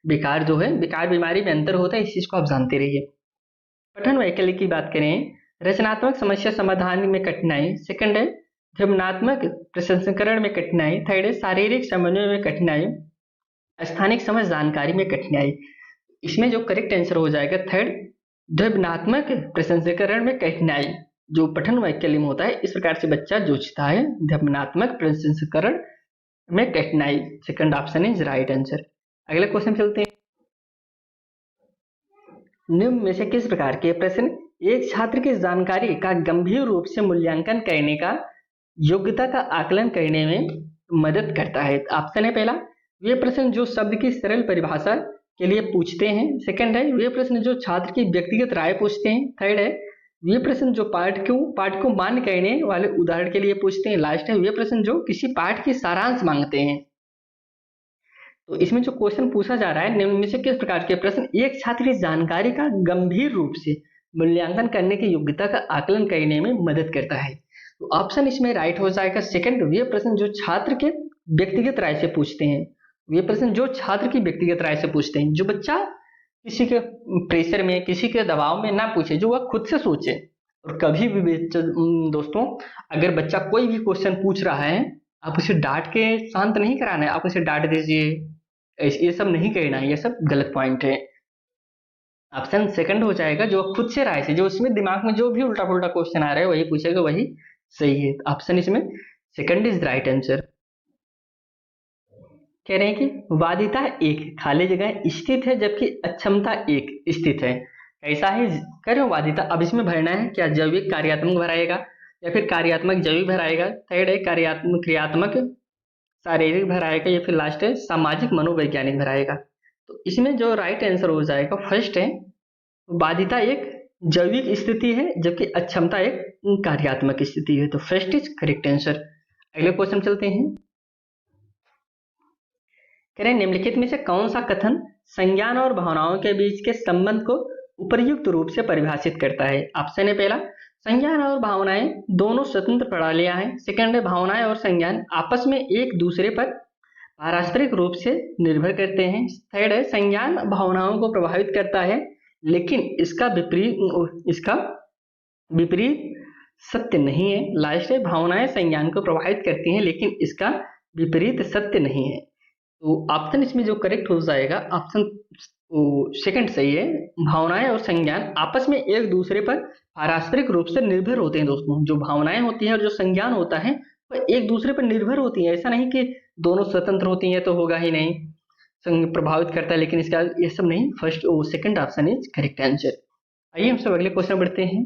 विकार जो है, विकार बीमारी में अंतर होता है, इस चीज को आप जानते रहिए। पठन वैकल्य की बात करें, रचनात्मक समस्या समाधान में कठिनाई। सेकंड है ध्वन्यात्मक प्रसंस्करण में कठिनाई। थर्ड है शारीरिक समन्वय में कठिनाई। स्थानिक समझ जानकारी में कठिनाई। इसमें जो करेक्ट आंसर हो जाएगा थर्ड, ध्वन्यात्मक प्रसंस्करण में कठिनाई। जो पठन वैकल्य में होता है, इस प्रकार से बच्चा जूझता है, ध्वन्यात्मक प्रसंस्करण में कठिनाई। Second option is right answer. अगले क्वेश्चन चलते हैं। निम्न में से किस प्रकार के प्रश्न एक छात्र की जानकारी का गंभीर रूप से मूल्यांकन करने का योग्यता का आकलन करने में मदद करता है? ऑप्शन है पहला वे प्रश्न जो शब्द की सरल परिभाषा के लिए पूछते हैं। सेकंड है वे प्रश्न जो छात्र की व्यक्तिगत राय पूछते हैं। थर्ड है वे प्रश्न जो पाठ को मान्य करने वाले उदाहरण के लिए पूछते हैं। लास्ट है वे प्रश्न जो किसी पाठ की सारांश मांगते हैं। तो इसमें जो क्वेश्चन पूछा जा रहा है, निम्न में से किस प्रकार के प्रश्न एक छात्र की जानकारी का गंभीर रूप से मूल्यांकन करने की योग्यता का आकलन करने में मदद करता है? तो ऑप्शन इसमें राइट हो जाएगा सेकंड, वे प्रश्न जो छात्र के व्यक्तिगत राय से पूछते हैं। वे प्रश्न जो छात्र की व्यक्तिगत राय से पूछते हैं, जो बच्चा किसी के प्रेशर में, किसी के दबाव में ना पूछे, जो वह खुद से सोचे। और कभी भी दोस्तों, अगर बच्चा कोई भी क्वेश्चन पूछ रहा है, आप उसे डांट के शांत नहीं कराना है, आप उसे डांट दीजिए, ये सब नहीं करना है, ये सब गलत पॉइंट है। ऑप्शन सेकंड हो जाएगा, जो खुद से राय से, जो उसमें दिमाग में जो भी उल्टा पुल्टा क्वेश्चन आ रहा है वही पूछेगा, वही सही है। ऑप्शन इसमें सेकंड इज राइट आंसर। कह रहे हैं कि वादिता एक खाली जगह स्थित है जबकि अक्षमता एक स्थित है। कैसा है? कह रहे हो वादिता, अब इसमें भरना है क्या जैविक कार्यात्मक भराएगा या फिर कार्यात्मक जैविक भराएगा। थर्ड है कार्यात्मक क्रियात्मक शारीरिक भराएगा या फिर लास्ट है सामाजिक मनोवैज्ञानिक भराएगा। तो इसमें जो राइट आंसर हो जाएगा फर्स्ट है, बाधिता एक जैविक स्थिति है जबकि अक्षमता एक कार्यात्मक स्थिति है। तो फर्स्ट इज करेक्ट आंसर। अगले क्वेश्चन चलते हैं। कह रहे हैं निम्नलिखित में से कौन सा कथन संज्ञान और भावनाओं के बीच के संबंध को उपयुक्त रूप से परिभाषित करता है? ऑप्शन है पहला संज्ञान और भावनाएं दोनों स्वतंत्र प्रणालियां हैं। सेकंड है भावनाएं और संज्ञान आपस में एक दूसरे पर पारस्परिक रूप से निर्भर करते हैं। थर्ड है संज्ञान भावनाओं को प्रभावित करता है लेकिन इसका विपरीत सत्य नहीं है। लास्ट है भावनाएं संज्ञान को प्रभावित करती हैं लेकिन इसका विपरीत सत्य नहीं है। तो ऑप्शन इसमें जो करेक्ट हो जाएगा ऑप्शन सेकंड सही है। भावनाएं और संज्ञान आपस में एक दूसरे पर पारस्परिक रूप से निर्भर होते हैं दोस्तों। जो भावनाएं होती हैं और जो संज्ञान होता है वह एक दूसरे पर निर्भर होती हैं। ऐसा नहीं कि दोनों स्वतंत्र होती हैं तो होगा ही नहीं, संग प्रभावित करता है, लेकिन इसका ये सब नहीं। First second option is correct answer. आइए हम सब अगले क्वेश्चन बढ़ते हैं।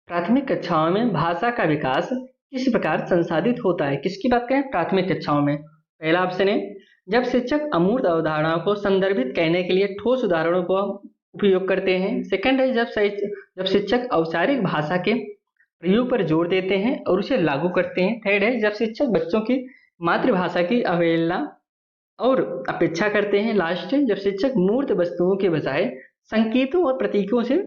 प्राथमिक कक्षाओं में भाषा का विकास किस प्रकार संसाधित होता है? किसकी बात करें? प्राथमिक कक्षाओं में। पहला ऑप्शन है जब शिक्षक अमूर्त अवधारणाओं को संदर्भित करने के लिए ठोस उदाहरणों को उपयोग करते हैं। सेकंड है जब शिक्षक औपचारिक भाषा के प्रयोग पर जोर देते हैं और उसे लागू करते हैं। थर्ड है जब शिक्षक बच्चों की मातृभाषा की अवहेलना और अपेक्षा करते हैं। लास्ट है जब शिक्षक मूर्त वस्तुओं के बजाय संकेतों और प्रतीकों से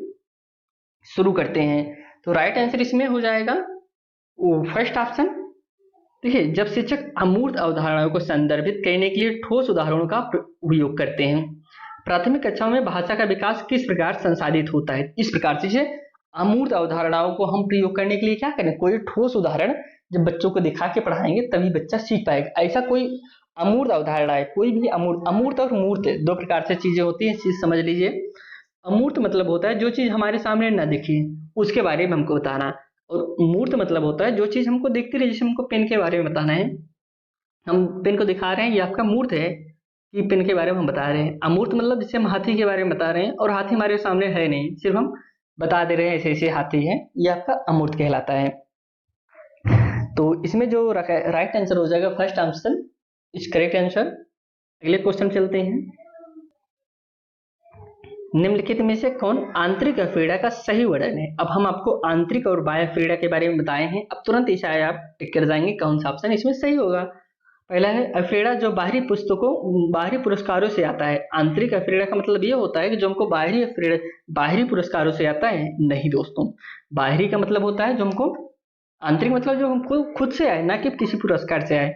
शुरू करते हैं। तो राइट आंसर इसमें हो जाएगा फर्स्ट ऑप्शन। देखिए, जब शिक्षक अमूर्त अवधारणाओं को संदर्भित करने के लिए ठोस उदाहरणों का उपयोग करते हैं। प्राथमिक कक्षाओं में भाषा का विकास किस प्रकार संसाधित होता है? इस प्रकार से अमूर्त अवधारणाओं को हम प्रयोग करने के लिए क्या करें? कोई ठोस उदाहरण जब बच्चों को दिखा के पढ़ाएंगे तभी बच्चा सीख पाएगा। ऐसा कोई अमूर्त अवधारणा है, कोई भी अमूर्त और मूर्त दो प्रकार से चीजें होती हैं, चीज समझ लीजिए। अमूर्त मतलब होता है जो चीज हमारे सामने न दिखी उसके बारे में हमको बताना, और मूर्त मतलब होता है जो चीज हमको दिखती रही, जैसे हमको पेन के बारे में बताना है, हम पेन को दिखा रहे हैं, ये आपका मूर्त है कि पेन के बारे में हम बता रहे हैं। अमूर्त मतलब जैसे हम हाथी के बारे में बता रहे हैं और हाथी हमारे सामने है नहीं, सिर्फ हम बता दे रहे हैं ऐसे ऐसे हाथी है, ये आपका अमूर्त कहलाता है। तो इसमें जो राइट आंसर हो जाएगा first option is correct answer. अगले क्वेश्चन चलते हैं। निम्नलिखित में से कौन आंतरिक अफ्रीड़ा का सही वर्णन है? अब हम आपको आंतरिक और बाह्य अफ्रीड़ा के बारे में बताए हैं, अब तुरंत इसे आप टिक कर जाएंगे कौन सा ऑप्शन इसमें सही होगा। पहला है अफ्रीड़ा जो बाहरी पुरस्कारों से आता है। आंतरिक अफ्रीड़ा का मतलब ये होता है कि जो हमको बाहरी पुरस्कारों से आता है। नहीं दोस्तों, बाहरी का मतलब होता है जो हमको, आंतरिक मतलब जो हमको खुद से आए, ना कि किसी पुरस्कार से आए।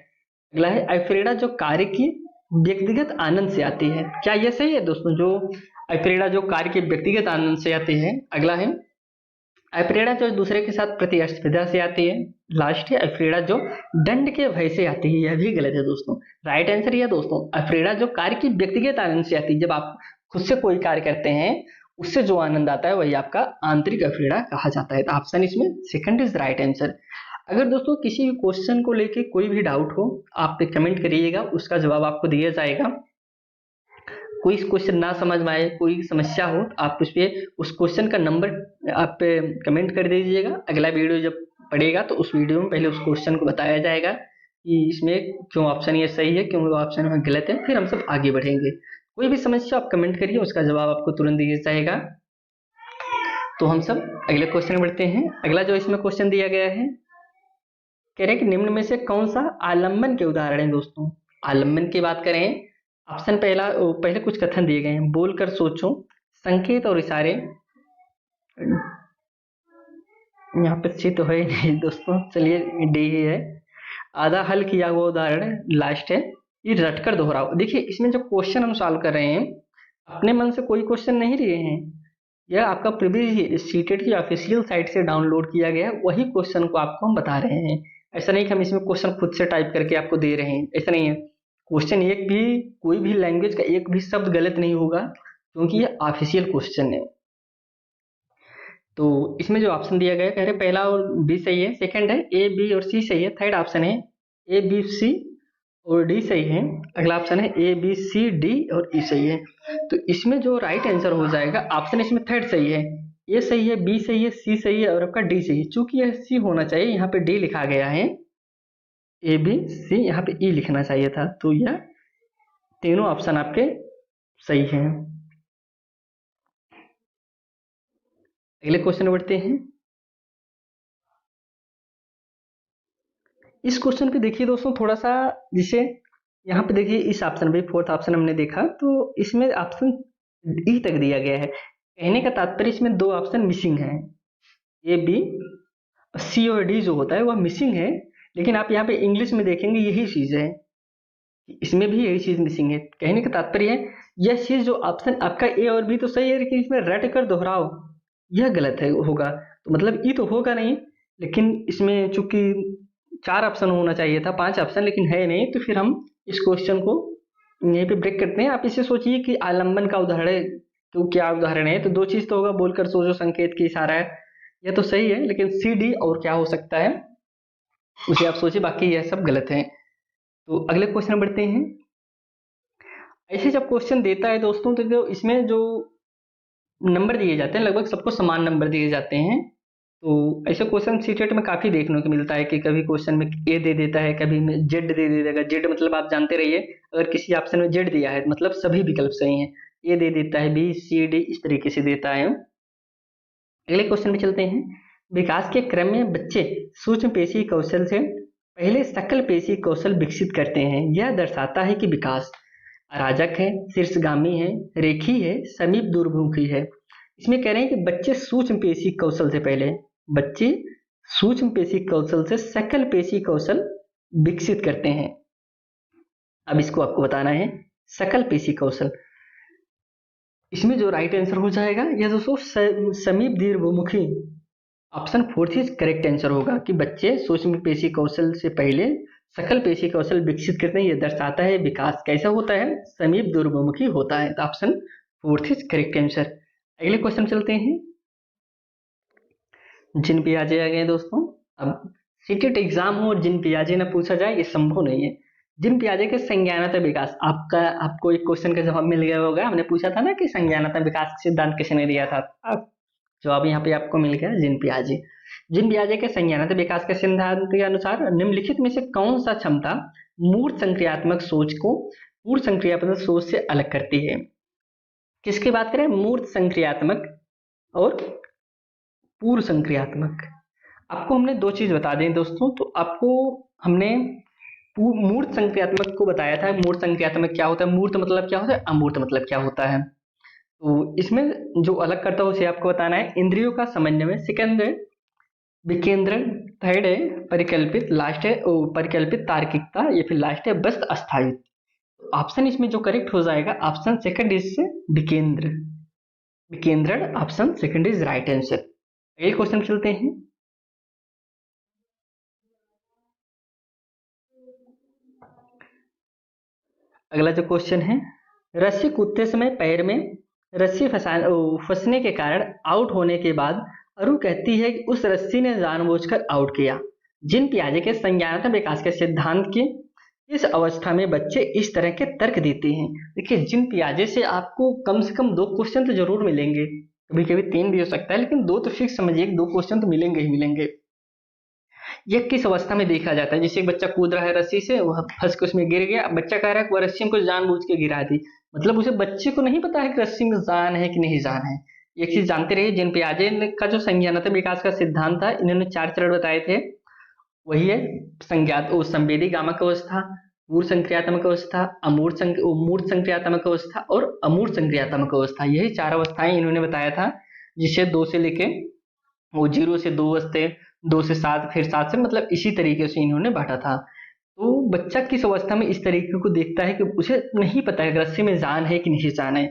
अगला है अफ्रीड़ा जो कार्य की व्यक्तिगत आनंद से आती है। क्या यह सही है दोस्तों? जो अफ्रीड़ा जो कार्य के व्यक्तिगत आनंद से आती है। अगला है अफ्रीड़ा जो दूसरे के साथ प्रतिस्पर्धा से आती है। लास्ट है अफ्रीड़ा जो दंड के भय से आती है। यह भी गलत है दोस्तों। राइट आंसर यह दोस्तों अफ्रीड़ा जो कार्य की व्यक्तिगत आनंद से आती है। जब आप खुद से कोई कार्य करते हैं उससे जो आनंद आता है वही आपका आंतरिक अफ्रीड़ा कहा जाता है। तो ऑप्शन इसमें सेकंड इज राइट आंसर। अगर दोस्तों किसी भी क्वेश्चन को लेके कोई भी डाउट हो आप कमेंट करिएगा, उसका जवाब आपको दिया जाएगा। कोई क्वेश्चन ना समझ में आए, कोई समस्या हो, आप उस क्वेश्चन का नंबर आप कमेंट कर दीजिएगा। अगला वीडियो जब पड़ेगा तो उस वीडियो में पहले उस क्वेश्चन को बताया जाएगा कि इसमें क्यों ऑप्शन ये सही है, क्यों ऑप्शन में गलत है, फिर हम सब आगे बढ़ेंगे। कोई भी समस्या आप कमेंट करिए, उसका जवाब आपको तुरंत दिया जाएगा। तो हम सब अगले क्वेश्चन में बढ़ते हैं। अगला जो इसमें क्वेश्चन दिया गया है, कह रहे हैं कि निम्न में से कौन सा आलम्बन के उदाहरण है दोस्तों? आलम्बन की बात करें, ऑप्शन पहले कुछ कथन दिए गए हैं। बोलकर सोचो, संकेत और इशारे, यहाँ पे सी तो है नहीं दोस्तों, चलिए डी ही है। आधा हल किया हुआ उदाहरण लास्ट है। ये रटकर दोहराओ। देखिए इसमें जो क्वेश्चन हम सॉल्व कर रहे हैं अपने मन से कोई क्वेश्चन नहीं लिए हैं, यह आपका प्रीवियस सीटेट की ऑफिशियल साइट से डाउनलोड किया गया है, वही क्वेश्चन को आपको हम बता रहे हैं। ऐसा नहीं कि हम इसमें क्वेश्चन खुद से टाइप करके आपको दे रहे हैं, ऐसा नहीं है। क्वेश्चन एक भी, कोई भी लैंग्वेज का एक भी शब्द गलत नहीं होगा क्योंकि ये ऑफिशियल क्वेश्चन है। तो इसमें जो ऑप्शन दिया गया, कह रहे पहला और बी सही है, सेकंड है ए बी और सी सही है, थर्ड ऑप्शन है ए बी सी और डी सही है, अगला ऑप्शन है ए बी सी डी और ई सही है। तो इसमें जो राइट आंसर हो जाएगा ऑप्शन इसमें थर्ड सही है। ए सही है, बी सही है, सी सही है और आपका डी सही है। चूंकि यह सी होना चाहिए, यहाँ पे डी लिखा गया है, ए बी सी यहाँ पे ई लिखना चाहिए था। तो यह तीनों ऑप्शन आपके सही हैं। अगले क्वेश्चन में बढ़ते हैं। इस क्वेश्चन पे देखिए दोस्तों थोड़ा सा, जिसे यहाँ पे देखिए इस ऑप्शन पे फोर्थ ऑप्शन हमने देखा तो इसमें ऑप्शन ई तक दिया गया है। कहने का तात्पर्य इसमें दो ऑप्शन मिसिंग है, ए बी, सी और डी जो होता है वह मिसिंग है। लेकिन आप यहाँ पे इंग्लिश में देखेंगे यही चीज है, इसमें भी यही चीज मिसिंग है। कहने का तात्पर्य है यह चीज जो ऑप्शन आपका ए और बी तो सही है, लेकिन इसमें रट कर दोहराओ यह गलत है होगा। तो मतलब ई तो होगा नहीं, लेकिन इसमें चूंकि 4 ऑप्शन होना चाहिए था, 5 ऑप्शन, लेकिन है नहीं, तो फिर हम इस क्वेश्चन को यहीं पे ब्रेक करते हैं। आप इसे सोचिए कि आलंबन का उदाहरण, तो क्या उदाहरण है, तो दो चीज तो होगा, बोलकर सोचो, संकेत की इशारा है, यह तो सही है, लेकिन सी डी और क्या हो सकता है उसे आप सोचिए, बाकी यह सब गलत है। तो अगले क्वेश्चन में बढ़ते हैं। ऐसे जब क्वेश्चन देता है दोस्तों, तो इसमें जो नंबर दिए जाते हैं लगभग सबको समान नंबर दिए जाते हैं। तो ऐसे क्वेश्चन सीटेट में काफी देखने को मिलता है कि कभी क्वेश्चन में ए दे देता है, कभी में जेड दे देगा। जेड मतलब आप जानते रहिए, अगर किसी ऑप्शन में जेड दिया है तो मतलब सभी विकल्प सही हैं। ए दे देता है, बी सी डी इस तरीके से देता है। अगले क्वेश्चन में चलते हैं। विकास के क्रम में बच्चे सूक्ष्म पेशी कौशल से पहले सकल पेशी कौशल विकसित करते हैं। यह दर्शाता है कि विकास अराजक है, शीर्षगामी है, रेखी है, समीप दूरमुखी है। इसमें कह रहे हैं कि बच्चे सूक्ष्म पेशी कौशल से पहले, बच्चे सूक्ष्म पेशी कौशल से सकल पेशी कौशल विकसित करते हैं। अब इसको आपको बताना है सकल पेशी कौशल। इसमें जो राइट आंसर हो जाएगा यह दोस्तों समीप दीर्घमुखी, option fourth is correct answer होगा कि बच्चे सूक्ष्म पेशी कौशल से पहले सकल पेशी कौशल विकसित करते हैं। यह दर्शाता है विकास कैसा होता है, समीप दूरमुखी होता है। तो option fourth is correct answer. अगले क्वेश्चन चलते हैं। जिन पियाजे आ गए दोस्तों। अब सीटेट एग्जाम हो और जिन पियाजे ना पूछा जाए ये संभव नहीं है। जिन पियाजे के संज्ञानात्मक विकास, आपको एक क्वेश्चन का जवाब मिल गया होगा। हमने पूछा था ना कि संज्ञानात्मक विकास का सिद्धांत किसने दिया था, अब जवाब यहाँ पे आपको मिल गया, जिन पियाजे। जिन पियाजे के संज्ञानात्मक विकास के सिद्धांत के अनुसार निम्नलिखित में से कौन सा क्षमता मूर्त संक्रियात्मक सोच को पूर्व संक्रियात्मक सोच से अलग करती है। किसकी बात करें, मूर्त संक्रियात्मक और पूर्व संक्रियात्मक। आपको हमने दो चीज बता दें दोस्तों। तो आपको हमने मूर्त संक्रियात्मक को बताया था। मूर्त संक्रियात्मक क्या होता है, मूर्त मतलब क्या होता है, अमूर्त मतलब क्या होता है। तो इसमें जो अलग करता है उसे आपको बताना है। इंद्रियों का समन्वय, सेकंड है विकेंद्रण, थर्ड है परिकल्पित, लास्ट है परिकल्पित तार्किकता, या फिर लास्ट है व्यस्त अस्थायित्व। ऑप्शन इसमें जो करेक्ट हो जाएगा ऑप्शन सेकंड इज विकेंद्र, विकेंद्रण, option second is right answer. अगले क्वेश्चन चलते हैं। अगला जो क्वेश्चन है, रस्सी कूदते समय पैर में रस्सी फंसने के कारण आउट होने के बाद अरु कहती है कि उस रस्सी ने जानबूझकर आउट किया। जिन पियाजे के संज्ञानात्मक विकास के सिद्धांत की इस अवस्था में बच्चे इस तरह के तर्क देते हैं। देखिए, जिन पियाजे से आपको कम से कम दो क्वेश्चन तो जरूर मिलेंगे, कभी कभी तीन भी हो सकता है, लेकिन दो तो फिक्स समझिए, दो क्वेश्चन तो मिलेंगे ही मिलेंगे। यह किस अवस्था में देखा जाता है, जैसे एक बच्चा कूद रहा है रस्सी से, वह फंस के उसमें गिर गया। बच्चा कह रहा है वह रस्सी को जानबूझ के गिरा दी, मतलब उसे बच्चे को नहीं पता है कि रस्सी में जान है कि नहीं जान है। एक चीज जानते रहिए, जिन पियाजे का जो संज्ञानात्मक विकास का सिद्धांत था, इन्होंने चार चरण बताए थे। वही है संज्ञात संवेदी गामक अवस्था, पूर्व संक्रियात्मक अवस्था, मूर्त संक्रियात्मक अवस्था और अमूर्त संक्रियात्मक अवस्था। यही चार अवस्थाएं इन्होंने बताया था, जिसे दो से लेके वो 0 से 2 अवस्थे, 2 से 7, फिर 7 से, मतलब इसी तरीके से इन्होंने बांटा था। तो बच्चा किस अवस्था में इस तरीके को देखता है कि उसे नहीं पता है रस्सी में जान है कि नहीं जान है।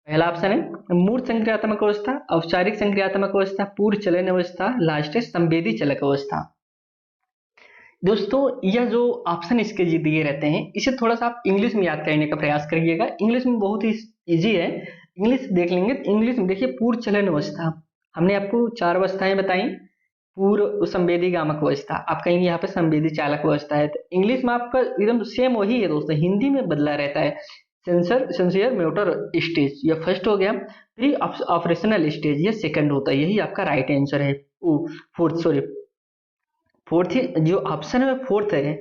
पहला ऑप्शन है मूर्त संक्रियात्मक अवस्था, औपचारिक संक्रियात्मक अवस्था, पूर्व चलन अवस्था, लास्ट है संवेदी चलक अवस्था। दोस्तों, यह जो ऑप्शन इसके दिए रहते हैं, इसे थोड़ा सा आप इंग्लिश में याद करने का प्रयास करिएगा। इंग्लिश में बहुत ही इजी है, इंग्लिश देख लेंगे। इंग्लिश में देखिए, पूर्व चलन अवस्था, हमने आपको चार अवस्थाएं बताई। पूर्व संवेदी गामक अवस्था, आप कहेंगे यहाँ पे संवेदी चालक अवस्था है, तो इंग्लिश में आपका एकदम सेम वही है दोस्तों, हिंदी में बदला रहता है। सेंसर मोटर स्टेज यह फर्स्ट हो गया, प्री ऑपरेशनल स्टेज यह सेकंड होता है। यही आपका राइट आंसर है। फोर्थ जो ऑप्शन है फोर्थ है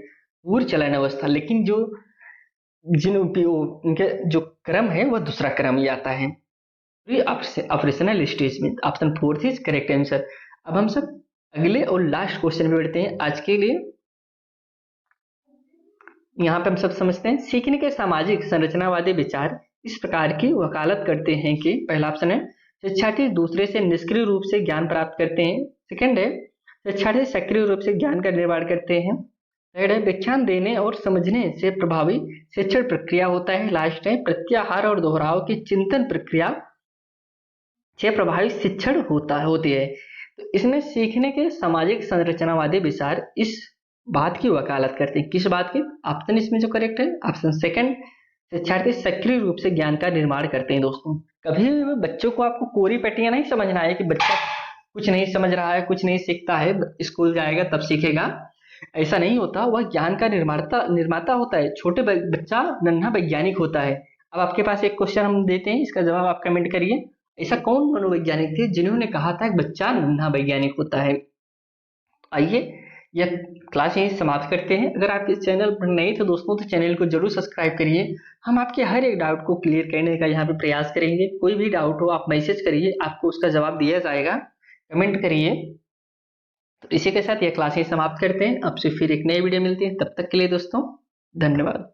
पूर्व चलन अवस्था, लेकिन जो उनके जो क्रम है वह दूसरा क्रम ही आता है प्री ऑपरेशनल स्टेज में। Option fourth is correct answer. अब हम सब अगले और लास्ट क्वेश्चन में बढ़ते हैं आज के लिए। यहाँ पे हम सब समझते हैं, सीखने के सामाजिक संरचनावादी विचार इस प्रकार की वकालत करते हैं कि पहला ऑप्शन है शिक्षार्थी दूसरे से निष्क्रिय रूप से ज्ञान प्राप्त करते हैं, सेकंड है शिक्षार्थी सक्रिय रूप से ज्ञान का निर्माण करते हैं, थर्ड है व्याख्यान देने और समझने से प्रभावी शिक्षण प्रक्रिया होता है, लास्ट है प्रत्याहार और दोहराव की चिंतन प्रक्रिया से प्रभावी शिक्षण होती है। तो इसमें सीखने के सामाजिक संरचनावादी विचार इस बात की वकालत करते हैं, किस बात की। ऑप्शन इसमें जो करेक्ट है ऑप्शन सेकंड शिक्षार्थी सक्रिय रूप से ज्ञान का निर्माण करते हैं दोस्तों। कभी भी बच्चों को आपको कोरी पटियां नहीं समझना है कि बच्चा कुछ नहीं समझ रहा है, कुछ नहीं सीखता है, स्कूल जाएगा तब सीखेगा। ऐसा नहीं होता, वह ज्ञान का निर्माता निर्माता होता है। छोटे बच्चा नन्हा वैज्ञानिक होता है। अब आपके पास एक क्वेश्चन हम देते हैं, इसका जवाब आप कमेंट करिए। ऐसा कौन मनोवैज्ञानिक थे जिन्होंने कहा था कि बच्चा नन्हा वैज्ञानिक होता है? आइए यह क्लास यहीं समाप्त करते हैं। अगर आप इस चैनल पर नए थे दोस्तों तो चैनल को जरूर सब्सक्राइब करिए। हम आपके हर एक डाउट को क्लियर करने का यहाँ पे प्रयास करेंगे। कोई भी डाउट हो आप मैसेज करिए, आपको उसका जवाब दिया जाएगा। कमेंट करिए। तो इसी के साथ यह क्लास यहीं समाप्त करते हैं। आपसे फिर एक नई वीडियो मिलती है, तब तक के लिए दोस्तों धन्यवाद।